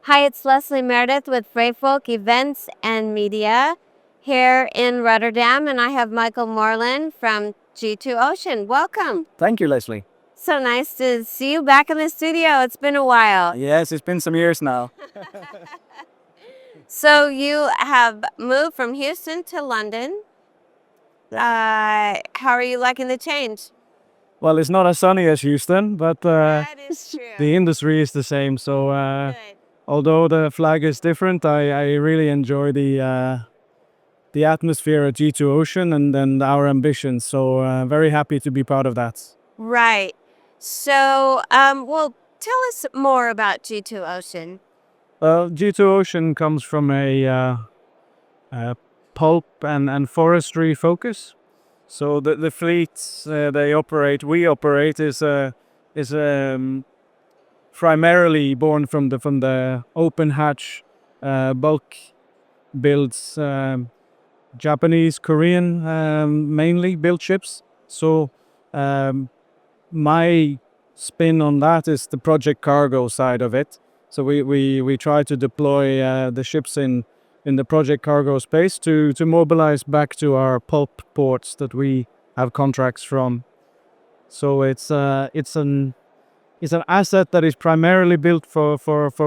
Hi, it's Leslie Meredith with Breakbulk Events and Media here in Rotterdam, and I have Michael Morland from G2 Ocean. Welcome. Thank you, Leslie. So nice to see you back in the studio. It's been a while. Yes, it's been some years now. So you have moved from Houston to London. How are you liking the change? Well, it's not as sunny as Houston, but That is true. the industry is the same. So Good. although the flag is different, I really enjoy the atmosphere at G2 Ocean and our ambitions. So very happy to be part of that. Right. So, well, tell us more about G2 Ocean. Well, G2 Ocean comes from a pulp and forestry focus. So the fleets we operate is primarily born from the open hatch bulk builds, Japanese, Korean, mainly built ships. So um, my spin on that is the project cargo side of it. So we try to deploy the ships in the project cargo space to mobilize back to our pulp ports that we have contracts from. So it's an asset that is primarily built for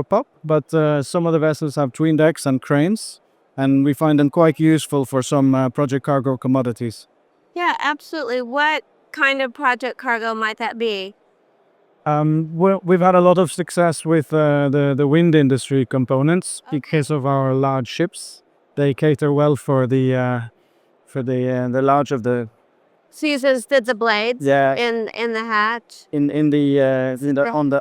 pulp, but some of the vessels have twin decks and cranes, and we find them quite useful for some project cargo commodities. Yeah, absolutely. What kind of project cargo might that be? Well, we've had a lot of success with the wind industry components because of our large ships. They cater well for the large of the So you said the blades yeah in the hatch. in the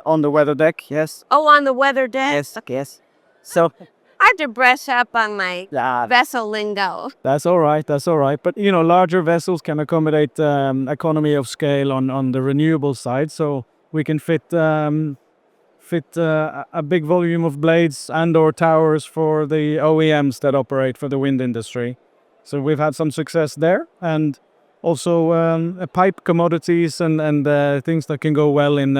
on the weather deck. Yes. Oh, on the weather deck. Yes. So I had to brush up on my yeah, vessel lingo. that's all right. That's all right. But larger vessels can accommodate economy of scale on the renewable side, so we can fit a big volume of blades and/or towers for the OEMs that operate for the wind industry. So we've had some success there, and also pipe commodities and things that can go well in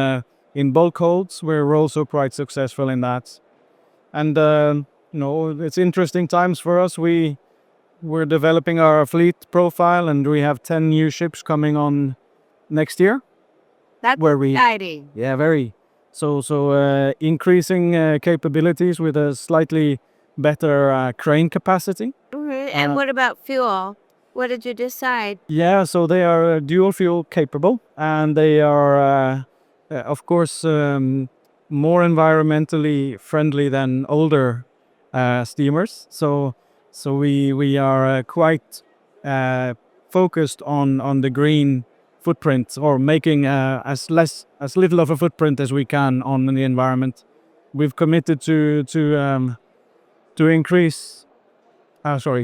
bulk holds. We're also quite successful in that, and it's interesting times for us. We're developing our fleet profile, and we have 10 new ships coming on next year. That's Where we exciting. Yeah, very. So increasing capabilities with a slightly better crane capacity. And what about fuel? What did you decide? Yeah, so they are dual fuel capable, and they are, of course, more environmentally friendly than older steamers. So we are quite focused on the green footprint, or making as little of a footprint as we can on the environment. We've committed to increase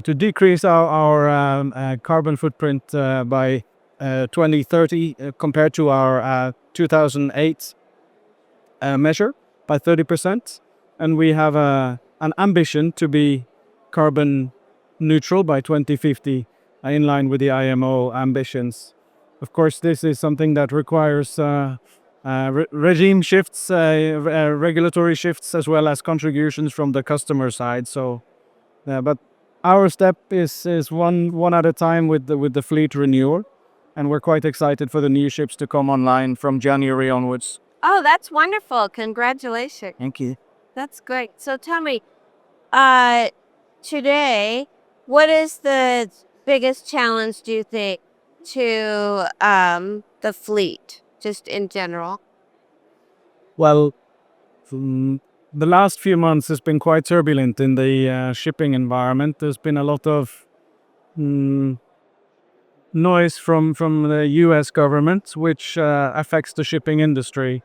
to decrease our carbon footprint by 2030 compared to our 2008 measure by 30%. And we have an ambition to be carbon neutral by 2050, in line with the IMO ambitions. Of course, this is something that requires regime shifts, regulatory shifts, as well as contributions from the customer side. So, but our step is one at a time with the fleet renewal, and we're quite excited for the new ships to come online from January onwards. Oh, that's wonderful. Congratulations. Thank you. That's great. So tell me, uh, today, what is the biggest challenge, do you think, to the fleet, just in general? Well, the last few months has been quite turbulent in the shipping environment. There's been a lot of noise from the US government, which affects the shipping industry.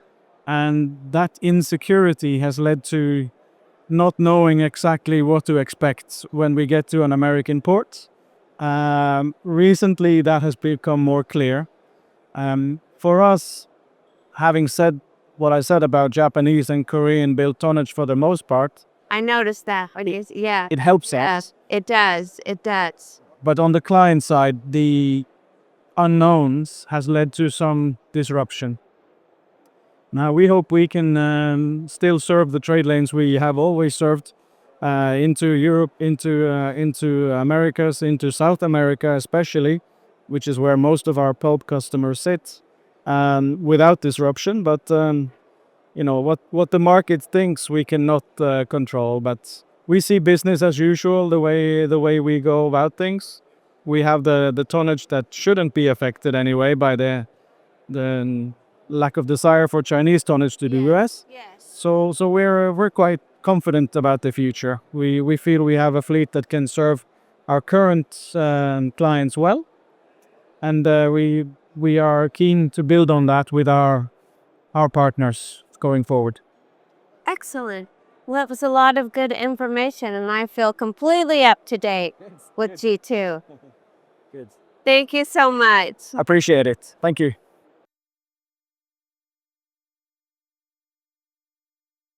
And that insecurity has led to not knowing exactly what to expect when we get to an American port. Recently, that has become more clear. For us, having said what I said about Japanese and Korean built tonnage for the most part, I noticed that. Yeah. it helps Yes, us. it does. It does. But on the client side, the unknowns has led to some disruption. Now we hope we can still serve the trade lanes we have always served, into Europe, into Americas, into South America especially, which is where most of our pulp customers sit, without disruption. But what the market thinks we cannot control. But we see business as usual the way we go about things. We have the tonnage that shouldn't be affected anyway by the lack of desire for Chinese tonnage to the US. Yes. So we're quite confident about the future. We feel we have a fleet that can serve our current clients well, and we are keen to build on that with our partners going forward. Excellent. Well, that was a lot of good information, and I feel completely up to date with G2. Good. Thank you so much. Appreciate it. Thank you.